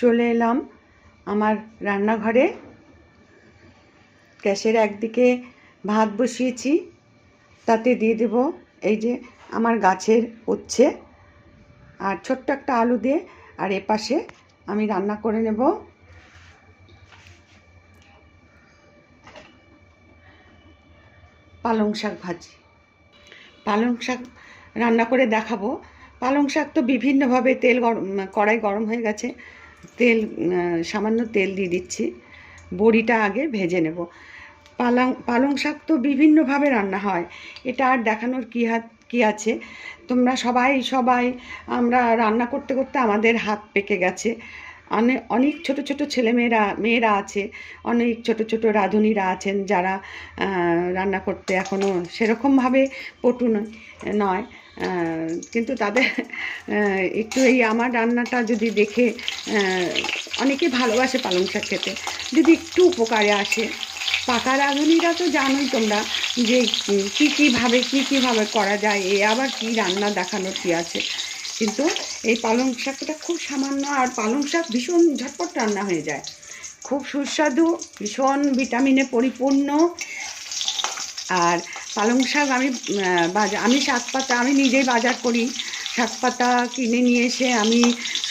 চলে এলাম আমার রান্নাঘরে। গ্যাসের একদিকে ভাত বসিয়েছি, তাতে দিয়ে দেব এই যে আমার গাছের উচ্ছে আর ছোট্ট একটা আলু দিয়ে, আর এপাশে আমি রান্না করে নেব পালং শাক ভাজি। পালং শাক রান্না করে দেখাবো। পালং শাক তো বিভিন্নভাবে তেল কড়াই গরম হয়ে গেছে, সামান্য তেল দিয়ে দিচ্ছি। বড়িটা আগে ভেজে নেব। পালং শাক তো বিভিন্নভাবে রান্না হয়, এটা আর দেখানোর কি আছে। তোমরা সবাই আমরা রান্না করতে করতে আমাদের হাত পেকে গেছে। অনেক ছোট ছোট মেয়েরা আছে, অনেক ছোট ছোট রাঁধুনিরা আছেন যারা রান্না করতে এখনও সেরকমভাবে পটু নয়, কিন্তু তাদের একটু এই আমার রান্নাটা যদি দেখে অনেকে ভালোবাসে পালং শাক খেতে, যদি একটু উপকারে আসে। পাকা রাঁধুনিরা তো জানোই তোমরা যে কীভাবে করা যায়, এ আবার কি রান্না দেখানোর কি আছে। কিন্তু এই পালং শাকটা খুব সামান্য, আর পালং শাক ভীষণ ঝটপট রান্না হয়ে যায়, খুব সুস্বাদু, ভীষণ ভিটামিনে পরিপূর্ণ। আর পালং শাক আমি শাক পাতা আমি নিজেই বাজার করি। শাক পাতা কিনে নিয়ে এসে আমি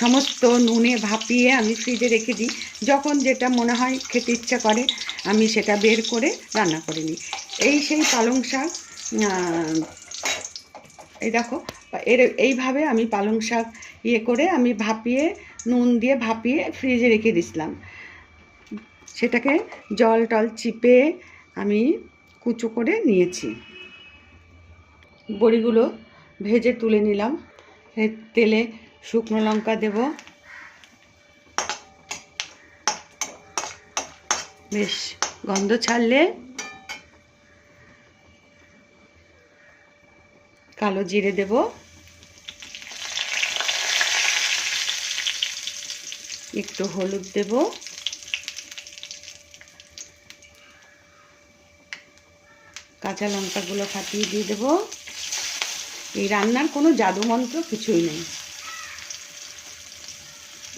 সমস্ত নুনে ভাপিয়ে আমি ফ্রিজে রেখে দিই। যখন যেটা মনে হয় খেতে ইচ্ছা করে আমি সেটা বের করে রান্না করে নিই। সেই পালং শাক, এই দেখো এইভাবে আমি পালং শাক করে আমি নুন দিয়ে ভাপিয়ে ফ্রিজে রেখে দিয়েছিলাম। সেটাকে জল টল চিপে আমি কুচো করে নিয়েছি। বড়িগুলো ভেজে তুলে নিলাম। তেলে শুকনো লঙ্কা দেব, বেশ গন্ধ ছাড়লে কালো জিরে দেব, একটু হলুদ দেব, কাঁচা লঙ্কাগুলো ফাটিয়ে দিয়ে দেব। এই রান্নার কোনো জাদুমন্ত্র কিছুই নেই।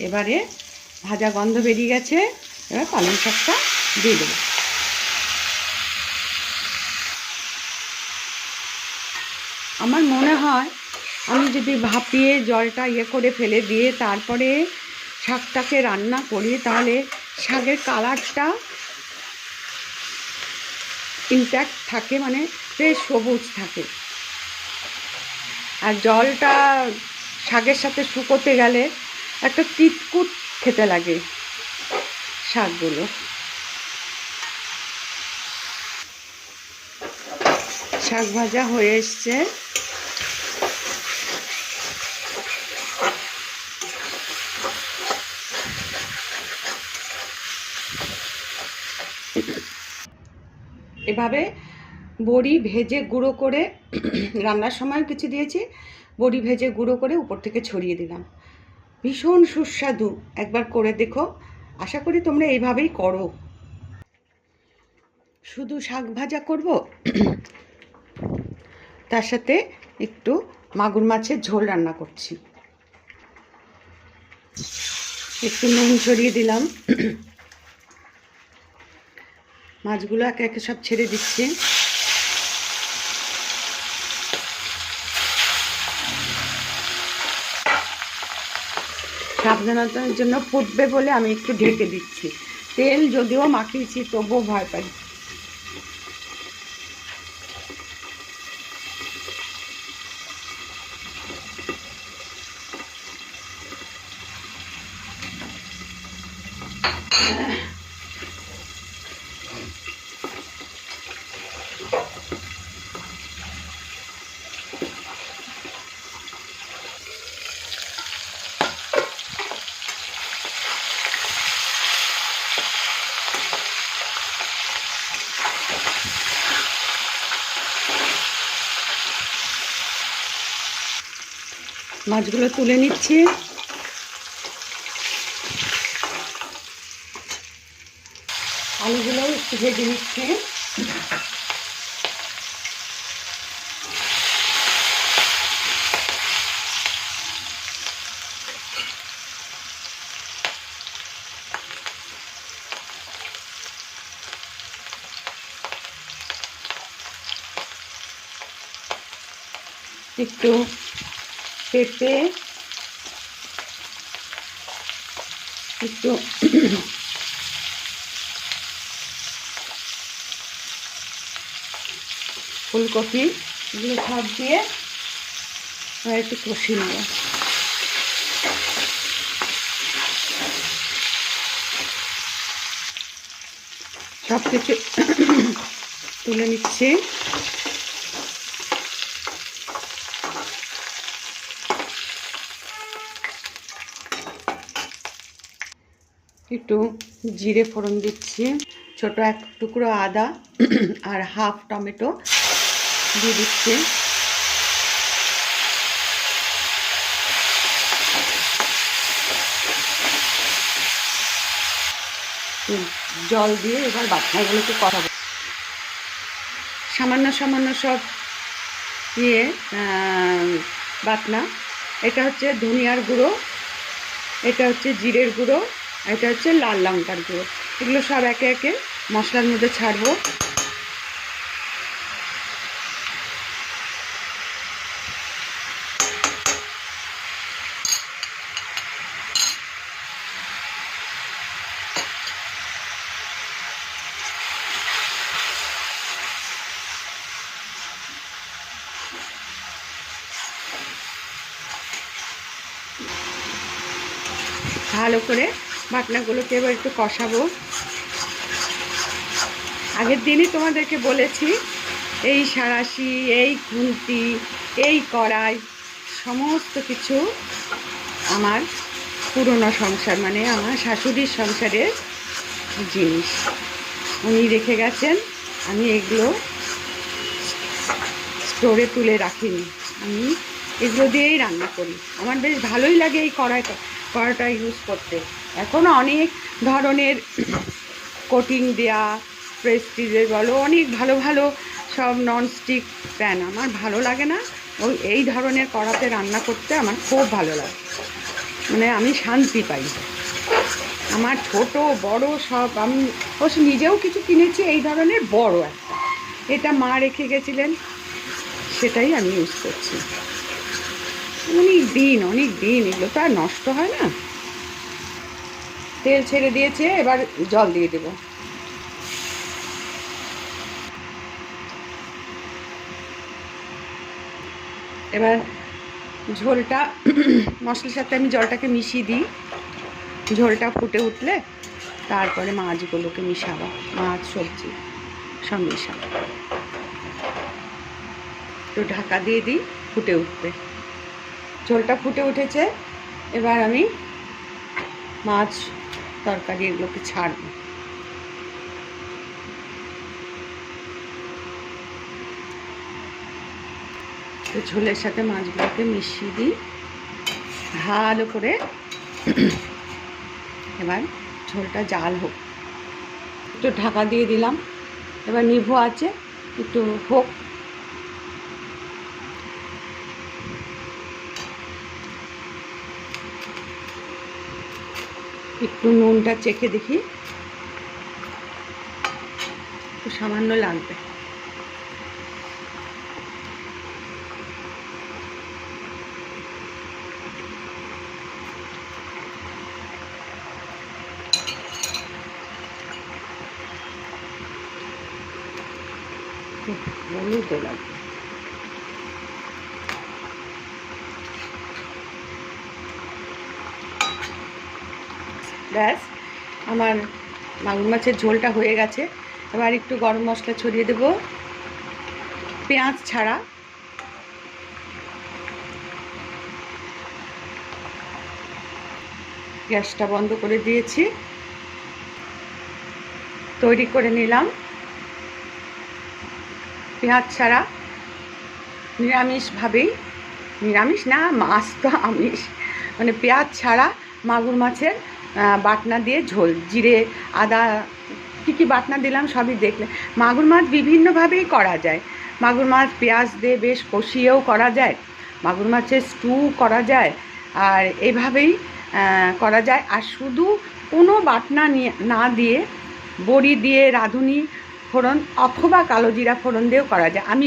এবারে ভাজা গন্ধ বেরিয়ে গেছে, এবার পালং শাকটা দিয়ে দেব। আমার মনে হয় আমি যদি ভাপিয়ে জলটা করে ফেলে দিয়ে তারপরে শাকটাকে রান্না করি, তাহলে শাকের কালারটা ইনট্যাক্ট থাকে, মানে বেশ সবুজ থাকে। আর জলটা শাকের সাথে শুকোতে গেলে একটা তিতকুট খেতে লাগে শাকগুলো। শাক ভাজা হয়ে এসছে। এভাবে বড়ি ভেজে গুঁড়ো করে, রান্নার সময় কিছু দিয়েছি, বড়ি ভেজে গুঁড়ো করে উপর থেকে ছড়িয়ে দিলাম। ভীষণ সুস্বাদু, একবার করে দেখো। আশা করি তোমরা এইভাবেই করো। শুধু শাক ভাজা করব, তার সাথে একটু মাগুর মাছের ঝোল রান্না করছি। একটু নুন ছড়িয়ে দিলাম, মাছগুলো একে একে সব ছেড়ে দিচ্ছি। সাবধানতার জন্য ফুটবে বলে আমি একটু ঢেকে দিচ্ছি। তেল যদিও মাখিয়েছি তবুও ভয় পাই। মাছগুলো তুলে নিচ্ছি। আলুগুলো একটু ভেজে নিচ্ছি। একটু পেঁপে, একটু ফুলকপি, এগুলো সব দিয়ে একটু কষিয়ে নেব। সব কিছু তুলে নিচ্ছি। একটু জিরে ফোড়ন দিচ্ছি, ছোট এক টুকরো আদা আর হাফ টমেটো দিয়ে দিচ্ছি। জল দিয়ে এবার বাটনাগুলোকে কষাবো। সামান্য সামান্য সব বাটনা। এটা হচ্ছে ধনিয়ার গুঁড়ো, এটা হচ্ছে জিরের গুঁড়ো, এটা হচ্ছে লাল লঙ্কার গুঁড়ো। এগুলো সব একে একে মশলার মধ্যে ছাড়বো। ভালো করে বাটনাগুলোকে এবার একটু কষাবো। আগের দিনই তোমাদেরকে বলেছি, এই সাঁড়াশি, এই খুন্তি, এই কড়াই সমস্ত কিছু আমার পুরনো সংসার, মানে আমার শাশুড়ির সংসারের জিনিস। উনি রেখে গেছেন, আমি এগুলো স্টোরে তুলে রাখিনি। আমি এগুলো দিয়েই রান্না করি। আমার বেশ ভালোই লাগে এই কড়াইটা ইউজ করতে। এখন অনেক ধরনের কোটিং দেয়া, প্রেস্টিজের বলো, অনেক ভালো ভালো সব ননস্টিক প্যান। আমার ভালো লাগে না। এই ধরনের কড়াতে রান্না করতে আমার খুব ভালো লাগে, মানে আমি শান্তি পাই। আমার ছোট বড় সব, আমি অবশ্য নিজেও কিছু কিনেছি এই ধরনের বড় একটা। এটা মা রেখে গেছিলেন, সেটাই আমি ইউজ করছি। অনেক দিন এগুলো তো আর নষ্ট হয় না। তেল ছেড়ে দিয়েছে, এবার জল দিয়ে দেব। এবার ঝোলটা মশলার সাথে আমি জলটাকে মিশিয়ে দিই। ঝোলটা ফুটে উঠলে তারপরে মাছগুলোকে মিশাবো, মাছ সবজি সব মিশাবো। একটু ঢাকা দিয়ে দিই, ফুটে উঠবে। ঝোলটা ফুটে উঠেছে, এবার আমি মাছ তরকারি এগুলোকে ছাড়বো। তো ঝোলের সাথে মাছগুলোকে মিশিয়ে দিই ভালো করে। এবার ঝোলটা জাল হোক, একটু ঢাকা দিয়ে দিলাম। এবার নিভো আছে, একটু হোক। একটু নুনটা চেখে দেখি, একটু সামান্য লাগবে। হলুদও লাগবে। ব্যাস, আমার মাগুর মাছের ঝোলটা হয়ে গেছে। এবার একটু গরম মশলা ছড়িয়ে দেব, পেঁয়াজ ছাড়া। গ্যাসটা বন্ধ করে দিয়েছি। তৈরি করে নিলাম পেঁয়াজ ছাড়া, নিরামিষভাবেই, নিরামিষ না, মাছ তো আমিষ, মানে পেঁয়াজ ছাড়া মাগুর মাছের বাটনা দিয়ে ঝোল। জিরে আদা কী কী বাটনা দিলাম সবই দেখলে। মাগুর মাছ বিভিন্নভাবেই করা যায়। মাগুর মাছ পেঁয়াজ দিয়ে বেশ কষিয়েও করা যায়, মাগুর মাছের স্টু করা যায়, আর এভাবেই করা যায়। আর শুধু কোনো বাটনা না দিয়ে বড়ি দিয়ে রাঁধুনি ফোড়ন অথবা কালো জিরা ফোড়ন দিয়েও করা যায়। আমি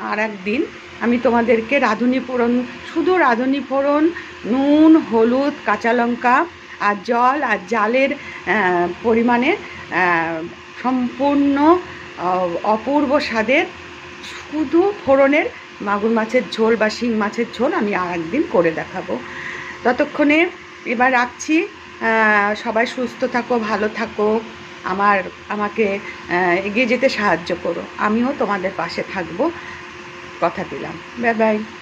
আর একদিন আমি তোমাদেরকে রাঁধুনি ফোড়ন, শুধু রাঁধুনি ফোড়ন, নুন, হলুদ, কাঁচা লঙ্কা আর জল আর জালের পরিমাণে সম্পূর্ণ অপূর্ব স্বাদের শুধু ফোড়নের মাগুর মাছের ঝোল বা শিং মাছের ঝোল আমি আর একদিন করে দেখাবো। ততক্ষণে এবার রাখছি। সবাই সুস্থ থাকো, ভালো থাকো, আমাকে এগিয়ে যেতে সাহায্য করো। আমিও তোমাদের পাশে থাকবো, কথা দিলাম। Bye bye.